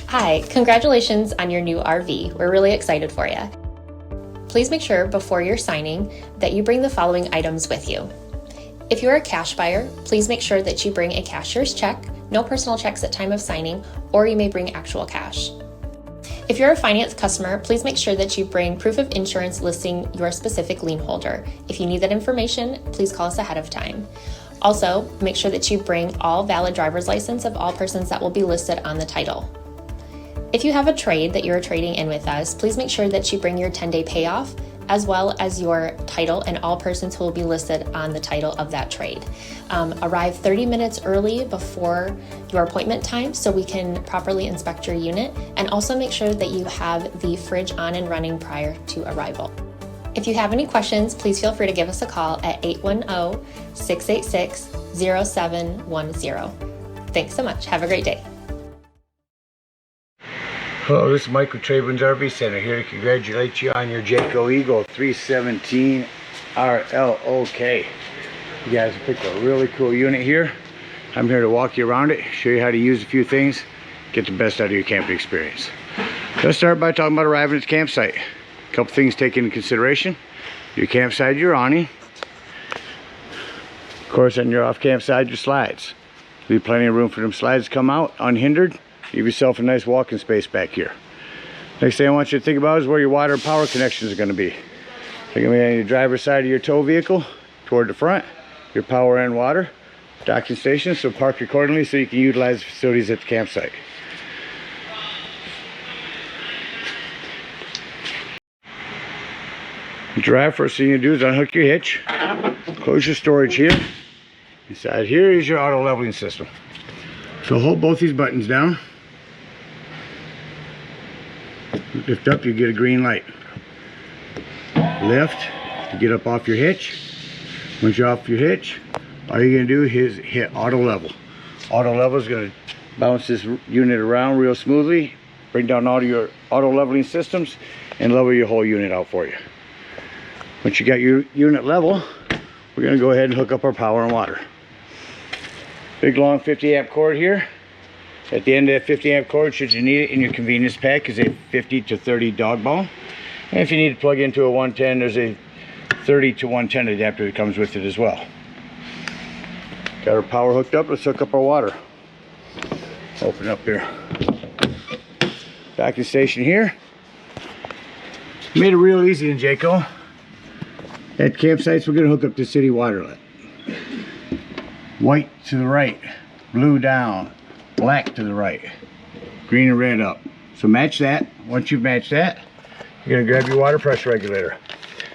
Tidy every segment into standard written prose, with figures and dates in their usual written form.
Hi, congratulations on your new RV. We're really excited for you. Please make sure before you're signing that you bring the following items with you. If you're a cash buyer, please make sure that you bring a cashier's check, no personal checks at time of signing, or you may bring actual cash. If you're a finance customer, please make sure that you bring proof of insurance listing your specific lien holder. If you need that information, please call us ahead of time. Also, make sure that you bring all valid driver's license of all persons that will be listed on the title. If you have a trade that you're trading in with us, please make sure that you bring your 10-day payoff as well as your title and all persons who will be listed on the title of that trade. Arrive 30 minutes early before your appointment time so we can properly inspect your unit, and also make sure that you have the fridge on and running prior to arrival. If you have any questions, please feel free to give us a call at 810-686-0710. Thanks so much. Have a great day. Hello, this is Mike with TradeWinds RV Center here to congratulate you on your Jayco Eagle 317 RLOK. You guys have picked a really cool unit here. I'm here to walk you around it, show you how to use a few things, get the best out of your camping experience. Let's start by talking about arriving at the campsite. A couple things to take into consideration. Your campsite, your awning. Of course, on your off campsite, your slides. Leave plenty of room for them slides to come out unhindered. Give yourself a nice walking space back here. Next thing I want you to think about is where your water and power connections are going to be. They're going to be on your driver's side of your tow vehicle toward the front, your power and water, docking station, so park accordingly so you can utilize the facilities at the campsite. Drive, first thing you do is unhook your hitch, close your storage here. Inside here is your auto leveling system. So hold both these buttons down. Lift up, you get a green light. Lift to get up off your hitch. Once you're off your hitch, all you're going to do is hit auto level. Auto level is going to bounce this unit around real smoothly, bring down all your auto leveling systems, and level your whole unit out for you. Once you got your unit level, we're going to go ahead and hook up our power and water. Big long 50 amp cord here. At the end of that 50 amp cord, should you need it in your convenience pack, is a 50 to 30 dog ball. And if you need to plug into a 110, there's a 30 to 110 adapter that comes with it as well. Got our power hooked up, let's hook up our water. Open up here. Docking station here. Made it real easy in Jayco. At campsites, we're going to hook up the city water line. White to the right, blue down, black to the right, green and red up. So match that. Once you've matched that, you're going to grab your water pressure regulator.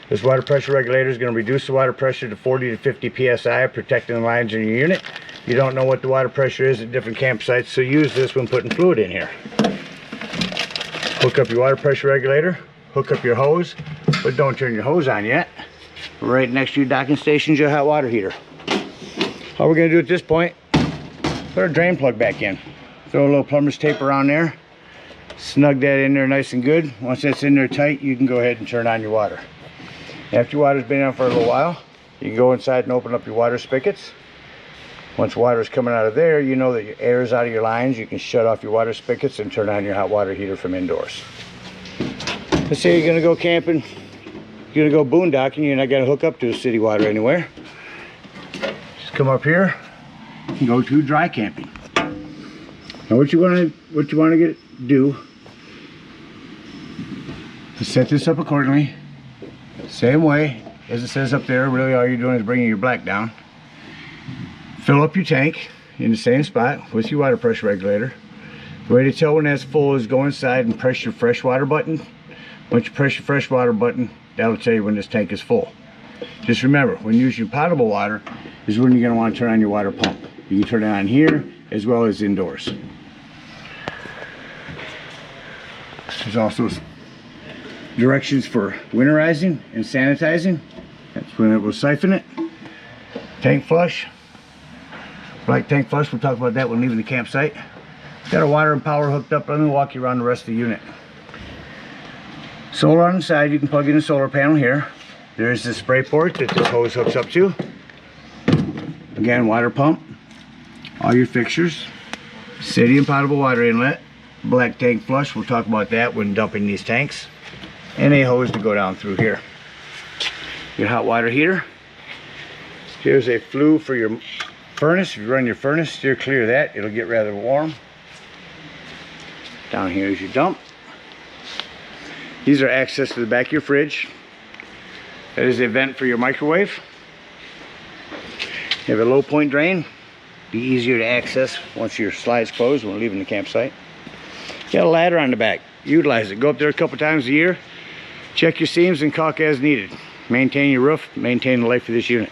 This water pressure regulator is going to reduce the water pressure to 40 to 50 psi, protecting the lines in your unit. You don't know what the water pressure is at different campsites, so use this when putting fluid in here. Hook up your water pressure regulator, hook up your hose, but don't turn your hose on yet. Right next to your docking station is your hot water heater. All we're going to do at this point, put our drain plug back in. Throw a little plumber's tape around there. Snug that in there nice and good. Once that's in there tight, you can go ahead and turn on your water. After your water's been on for a little while, you can go inside and open up your water spigots. Once water is coming out of there, you know that your air is out of your lines. You can shut off your water spigots and turn on your hot water heater from indoors. Let's say you're going to go camping, you're going to go boondocking, you're not going to hook up to a city water anywhere. Come up here and go to dry camping. Now what you want to do is set this up accordingly, same way as it says up there. Really all you're doing is bringing your black down. Fill up your tank in the same spot with your water pressure regulator. The way to tell when that's full is go inside and press your freshwater button. Once you press your freshwater button, that'll tell you when this tank is full. Just remember, when you use your potable water is when you're going to want to turn on your water pump. You can turn it on here as well as indoors. There's also directions for winterizing and sanitizing. That's when it will siphon it. Tank flush. Black tank flush, we'll talk about that when leaving the campsite. Got our water and power hooked up. Let me walk you around the rest of the unit. Solar on the side, you can plug in a solar panel here. There's the spray port that this hose hooks up to. Again, water pump, all your fixtures, city and potable water inlet, black tank flush. We'll talk about that when dumping these tanks. And a hose to go down through here. Your hot water heater. Here's a flue for your furnace. If you run your furnace, steer clear of that. It'll get rather warm. Down here is your dump. These are access to the back of your fridge. That is a vent for your microwave. You have a low point drain. Be easier to access once your slide's closed when leaving the campsite. You got a ladder on the back. Utilize it. Go up there a couple times a year. Check your seams and caulk as needed. Maintain your roof. Maintain the life of this unit.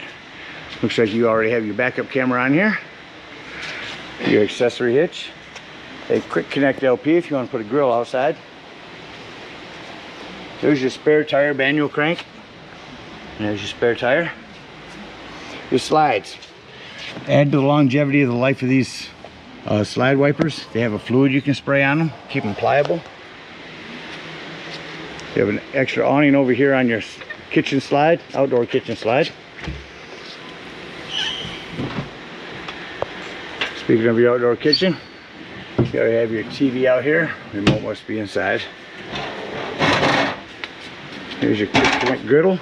Looks like you already have your backup camera on here. Your accessory hitch. A quick connect LP if you want to put a grill outside. There's your spare tire manual crank. And there's your spare tire. Your slides. Add to the longevity of the life of these slide wipers. They have a fluid you can spray on them. Keep them pliable. You have an extra awning over here on your kitchen slide, outdoor kitchen slide. Speaking of your outdoor kitchen, you gotta have your TV out here. Remote must be inside. Here's your quick connect griddle.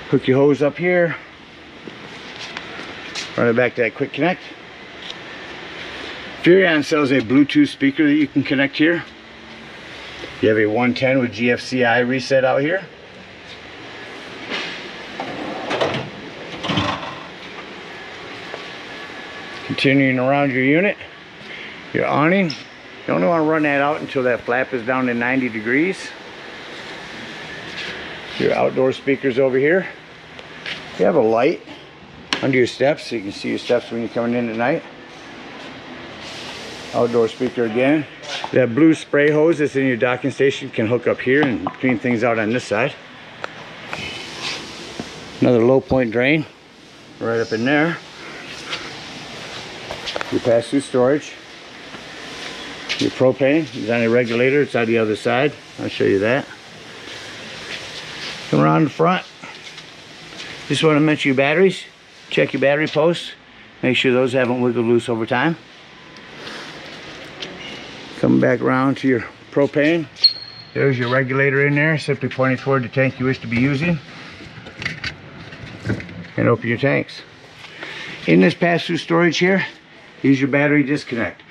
Hook your hose up here. Run it back to that quick connect. Furrion sells a Bluetooth speaker that you can connect here. You have a 110 with GFCI reset out here. Continuing around your unit, your awning. You only want to run that out until that flap is down to 90 degrees. Your outdoor speakers over here. You have a light under your steps so you can see your steps when you're coming in at night. Outdoor speaker again. That blue spray hose that's in your docking station can hook up here and clean things out on this side. Another low point drain right up in there. Your pass-through storage. Your propane is on a regulator. It's on the other side. I'll show you that. Come around the front. Just want to mention your batteries. Check your battery posts. Make sure those haven't wiggled loose over time. Coming back around to your propane. There's your regulator in there, simply pointing toward the tank you wish to be using. And open your tanks. In this pass-through storage here, use your battery disconnect.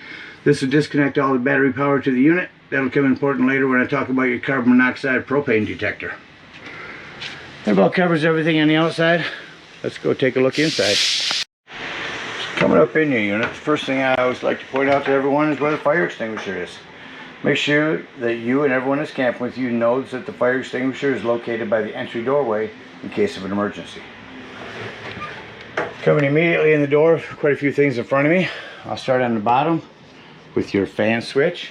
This will disconnect all the battery power to the unit. That'll come important later when I talk about your carbon monoxide propane detector. That about covers everything on the outside. Let's go take a look inside. Coming up in your unit, the first thing I always like to point out to everyone is where the fire extinguisher is. Make sure that you and everyone that's camping with you knows that the fire extinguisher is located by the entry doorway in case of an emergency. Coming immediately in the door, quite a few things in front of me. I'll start on the bottom with your fan switch.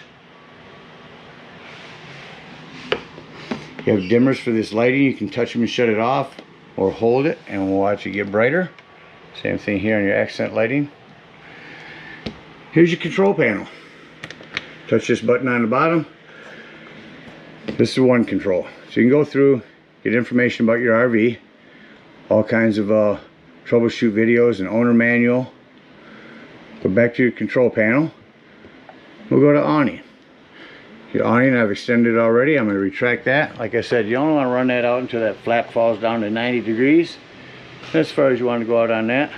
You have dimmers for this lighting. You can touch them and shut it off or hold it and we'll watch it get brighter. Same thing here on your accent lighting. Here's your control panel. Touch this button on the bottom. This is one control. So you can go through, get information about your RV, all kinds of troubleshoot videos, an owner manual. Go back to your control panel. We'll go to awning. Your awning I've extended already. I'm going to retract that. Like I said, you only want to run that out until that flap falls down to 90 degrees. As far as you want to go out on that.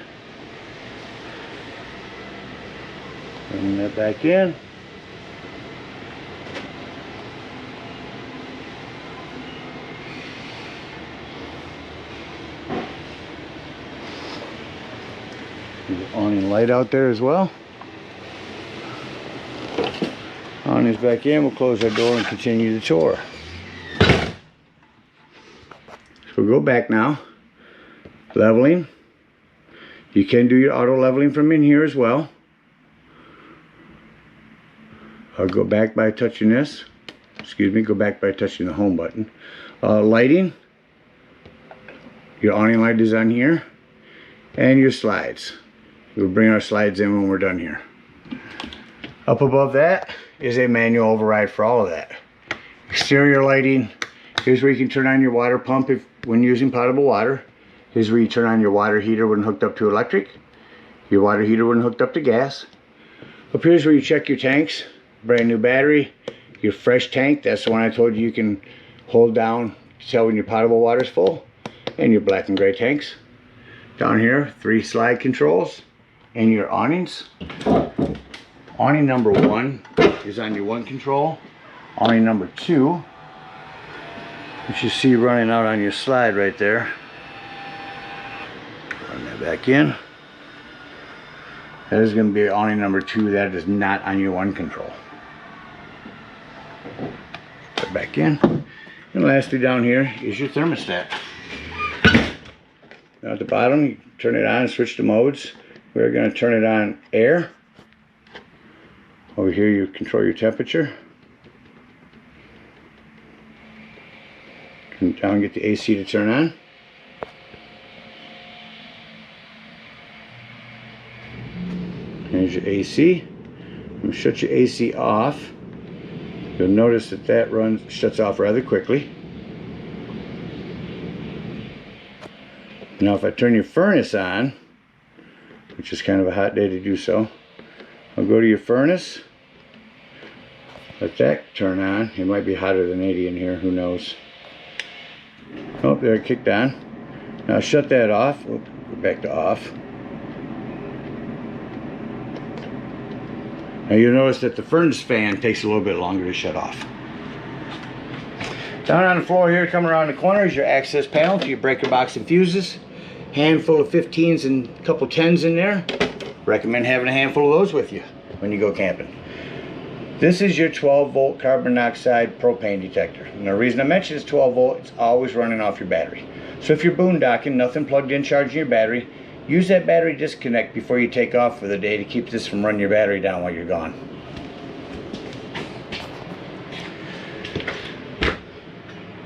Bring that back in. There's the awning light out there as well. Awning's back in. We'll close our door and continue the tour. So we'll go back now. Leveling. You can do your auto leveling from in here as well. I'll go back by touching this. Excuse me, go back by touching the home button. Lighting. Your awning light is on here. And your slides. We'll bring our slides in when we're done here. Up above that is a manual override for all of that. Exterior lighting. Here's where you can turn on your water pump when using potable water. Here's where you turn on your water heater when hooked up to electric. Your water heater when hooked up to gas. Up here's where you check your tanks. brand new battery, your fresh tank, that's the one I told you can hold down to tell when your potable water is full, and your black and gray tanks. Down here, 3 slide controls and your awnings. Awning number 1 is on your 1 control. Awning number 2, which you see running out on your slide right there. Run that back in. That is going to be awning number 2. That is not on your 1 control. Put it back in. And lastly, down here is your thermostat. Now at the bottom, you turn it on and switch to modes. We're going to turn it on air. Over here, you control your temperature. Turn it down and get the AC to turn on. Here's your AC. I'm going to shut your AC off. You'll notice that that shuts off rather quickly. Now if I turn your furnace on, which is kind of a hot day to do so, I'll go to your furnace. Let that turn on. It might be hotter than 80 in here, who knows. Oh, there it kicked on. Now shut that off. We'll go back to off. Now you'll notice that the furnace fan takes a little bit longer to shut off. Down on the floor here, coming around the corner, is your access panel to your breaker box and fuses. Handful of 15s and a couple 10s in there. Recommend having a handful of those with you when you go camping. This is your 12 volt carbon monoxide propane detector. And the reason I mention it's 12 volt, it's always running off your battery. So if you're boondocking, nothing plugged in charging your battery, use that battery disconnect before you take off for the day to keep this from running your battery down while you're gone.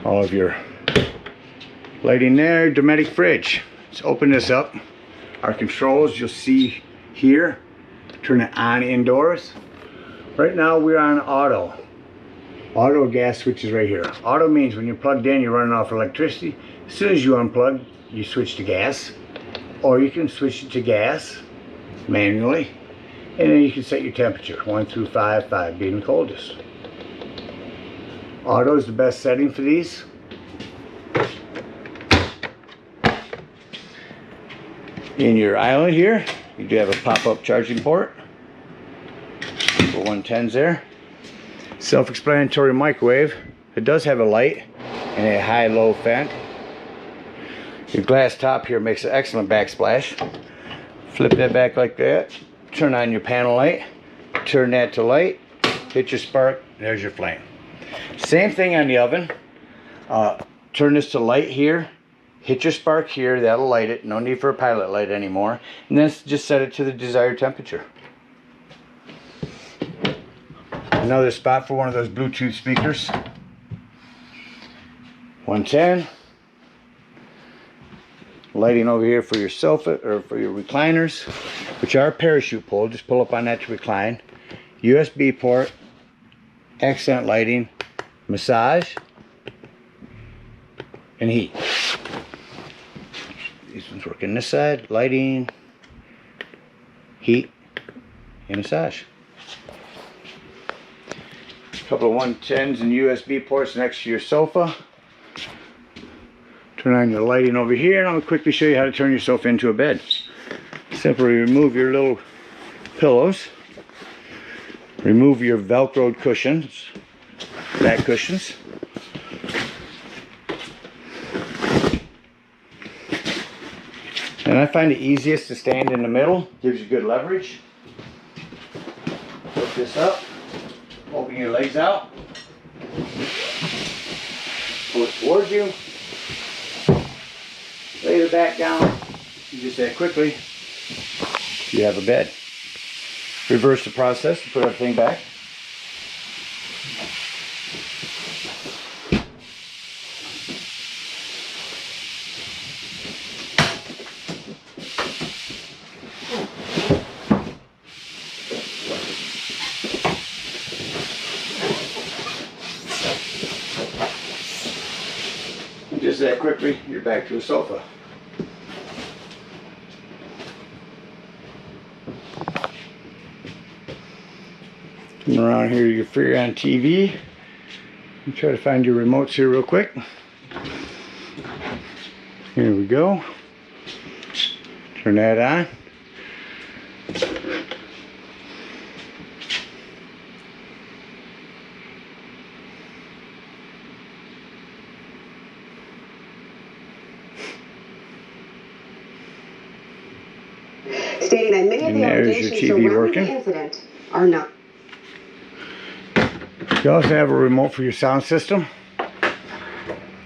All of your lighting there, Dometic fridge. Let's open this up. Our controls you'll see here. Turn it on indoors. Right now we're on auto. Auto gas switch is right here. Auto means when you're plugged in, you're running off electricity. As soon as you unplug, you switch to gas. Or you can switch it to gas manually. And then you can set your temperature, 1 through 5, 5 being the coldest. Auto is the best setting for these. In your island here, you do have a pop-up charging port for 110s there. Self-explanatory microwave. It does have a light and a high-low vent. Your glass top here makes an excellent backsplash. Flip that back like that. Turn on your panel light. Turn that to light. Hit your spark. There's your flame. Same thing on the oven. Turn this to light here. Hit your spark here. That'll light it. No need for a pilot light anymore. And then just set it to the desired temperature. Another spot for one of those Bluetooth speakers. 110. Lighting over here for your sofa or for your recliners, which are parachute pull. Just pull up on that to recline. USB port, accent lighting, massage, and heat. These ones work on this side, lighting, heat, and massage. A couple of 110s and USB ports next to your sofa. Turn on your lighting over here, and I'm going to quickly show you how to turn your sofa into a bed. Simply remove your little pillows. Remove your Velcroed cushions, back cushions. And I find it easiest to stand in the middle. Gives you good leverage. Lift this up. Open your legs out. Pull it towards you. Lay the back down. You just that quickly. You have a bed. Reverse the process to put everything back. Just that quickly, you're back to a sofa. Come around here to your Freon TV. And try to find your remotes here real quick. Here we go. Turn that on. Stating that many of the allegations surrounding the incident are not. You also have a remote for your sound system.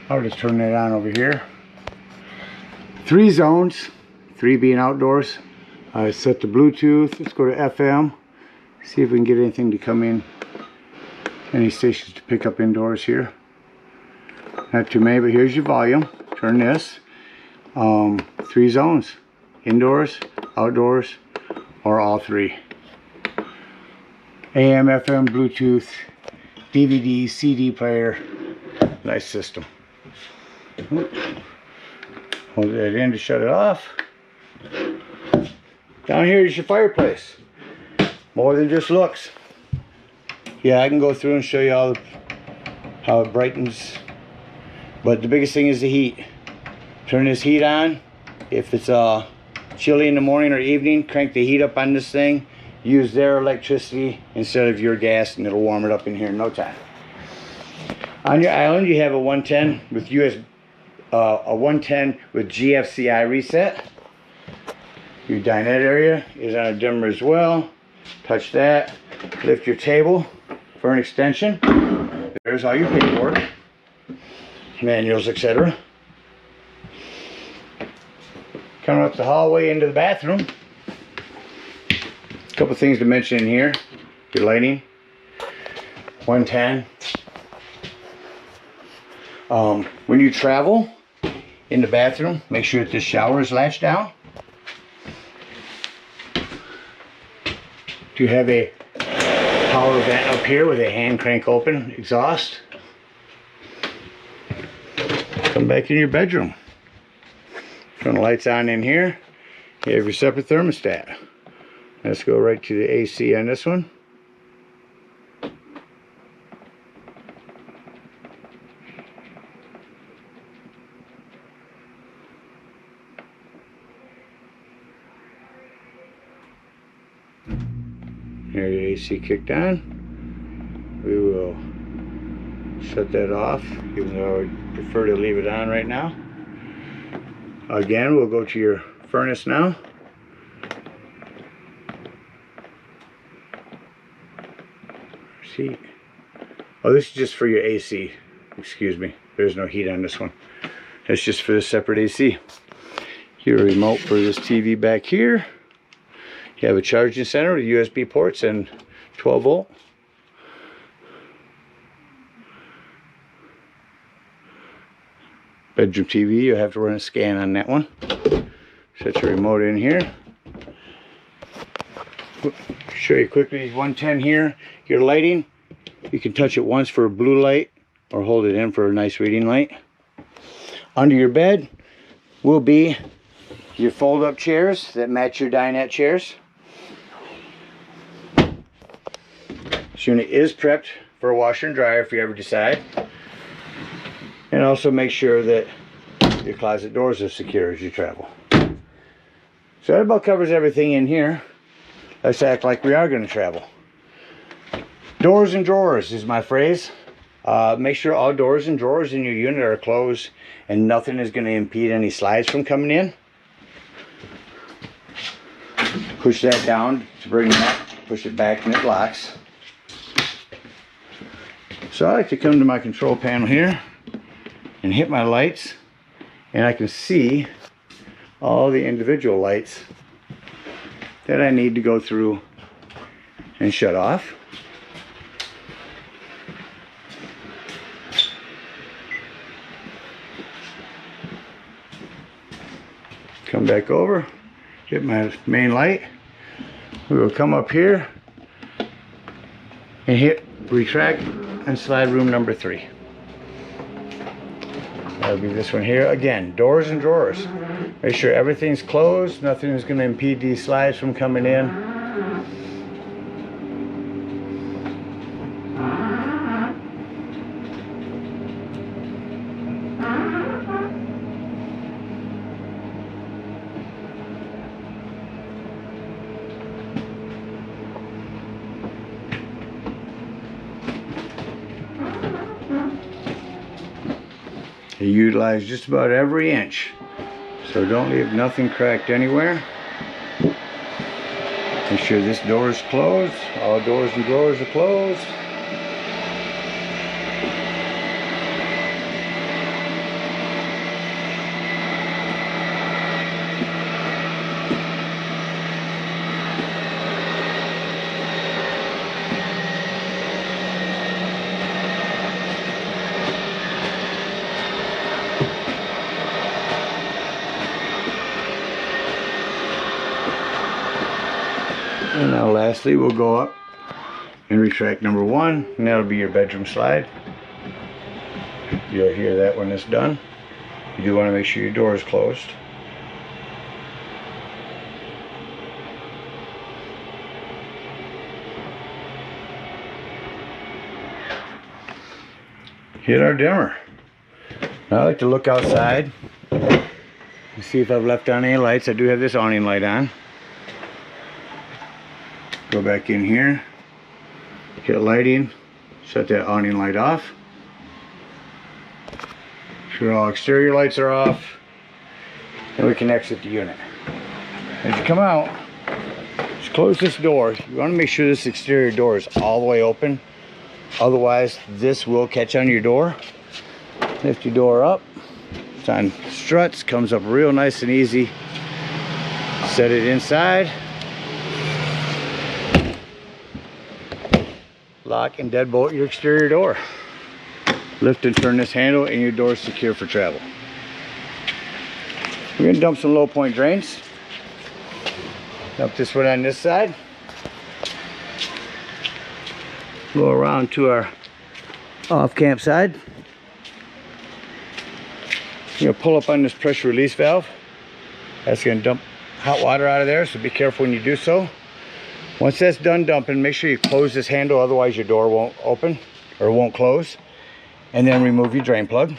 I'll just turn that on over here. 3 zones, 3 being outdoors. I set the Bluetooth. Let's go to FM. See if we can get anything to come in. Any stations to pick up indoors here. Not too many, but here's your volume. Turn this. 3 zones. Indoors, outdoors, or all 3. AM, FM, Bluetooth, DVD, CD player. Nice system. Hold that in to shut it off. Down here is your fireplace. More than just looks. Yeah, I can go through and show you all how it brightens. But the biggest thing is the heat. Turn this heat on. If it's chilly in the morning or evening, crank the heat up on this thing. Use their electricity instead of your gas, and it'll warm it up in here in no time. On your island, you have a 110 with GFCI reset. Your dinette area is on a dimmer as well. Touch that. Lift your table for an extension. There's all your paperwork, manuals, etc. Coming up the hallway into the bathroom. A couple things to mention in here. Your lighting. 110. When you travel in the bathroom, make sure that the shower is latched down. You have a power vent up here with a hand crank open exhaust. Come back in your bedroom. Turn the lights on in here. You have your separate thermostat. Let's go right to the AC on this one. Here your AC kicked on. We will shut that off, even though I would prefer to leave it on right now. Again, we'll go to your furnace now. See? Oh, this is just for your AC. Excuse me. There's no heat on this one. It's just for the separate AC. Your remote for this TV back here. You have a charging center with USB ports and 12 volt. Bedroom TV, you have to run a scan on that one. Set your remote in here. Show you quickly 110 here. Your lighting, you can touch it once for a blue light or hold it in for a nice reading light. Under your bed will be your fold-up chairs that match your dinette chairs. This unit is prepped for a washer and dryer if you ever decide. And also make sure that your closet doors are secure as you travel. So that about covers everything in here. Let's act like we are going to travel. Doors and drawers is my phrase. Make sure all doors and drawers in your unit are closed and nothing is going to impede any slides from coming in. Push that down to bring it up. Push it back and it locks. So I like to come to my control panel here and hit my lights, and I can see all the individual lights that I need to go through and shut off. Come back over, get my main light. We will come up here and hit retract and slide room number 3. That'll be this one here. Again, doors and drawers. Make sure everything's closed. Nothing is going to impede these slides from coming in. You utilize just about every inch. So don't leave nothing cracked anywhere. Make sure this door is closed. All doors and drawers are closed. And now lastly, we'll go up and retract number 1, and that'll be your bedroom slide. You'll hear that when it's done. You do want to make sure your door is closed. Hit our dimmer. Now I like to look outside and see if I've left on any lights. I do have this awning light on. Go back in here, hit lighting, shut that awning light off. Sure all exterior lights are off, and we can exit the unit. As you come out, just close this door. You want to make sure this exterior door is all the way open, otherwise this will catch on your door. Lift your door up, it's on struts, comes up real nice and easy. Set it inside. Lock and deadbolt your exterior door. Lift and turn this handle and your door is secure for travel. We're going to dump some low point drains. Dump this one on this side. Go around to our off camp side. You're going to pull up on this pressure release valve. That's going to dump hot water out of there, so be careful when you do so. Once that's done dumping, make sure you close this handle, otherwise your door won't open or won't close. And then remove your drain plug.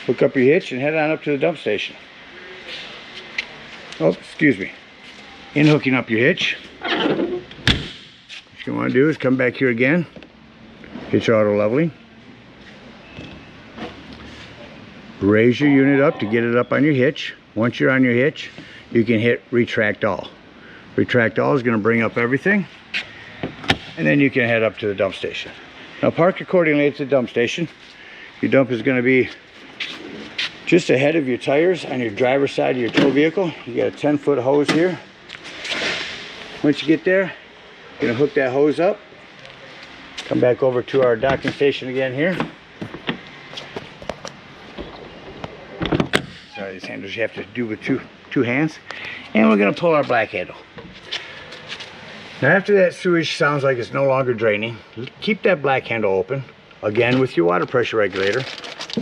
Hook up your hitch and head on up to the dump station. Oh, excuse me. In hooking up your hitch, what you want to do is come back here again, hitch auto leveling. Raise your unit up to get it up on your hitch. Once you're on your hitch, you can hit retract all. Retract all is going to bring up everything, and then you can head up to the dump station. Now park accordingly at the dump station. Your dump is going to be just ahead of your tires on your driver's side of your tow vehicle. You got a 10-foot hose here. Once you get there, you're going to hook that hose up. Come back over to our docking station again here. Sorry, these handles you have to do with two hands. And we're going to pull our black handle. Now after that sewage sounds like it's no longer draining, keep that black handle open, again with your water pressure regulator.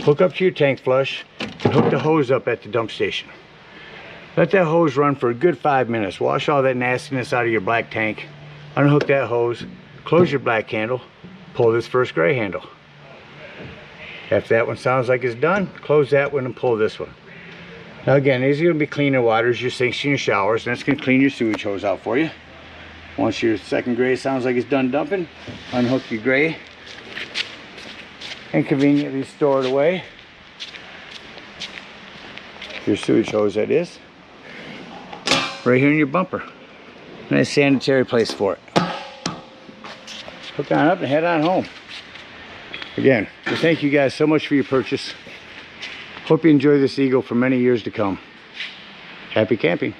Hook up to your tank flush and hook the hose up at the dump station. Let that hose run for a good 5 minutes. Wash all that nastiness out of your black tank. Unhook that hose, close your black handle, pull this first gray handle. After that one sounds like it's done, close that one and pull this one. Now again, these are going to be cleaner waters, your sinks and your showers, and that's going to clean your sewage hose out for you. Once your second gray sounds like it's done dumping, unhook your gray and conveniently store it away. Your sewage hose, that is. Right here in your bumper. Nice sanitary place for it. Hook on up and head on home. Again, so thank you guys so much for your purchase. Hope you enjoy this Eagle for many years to come. Happy camping.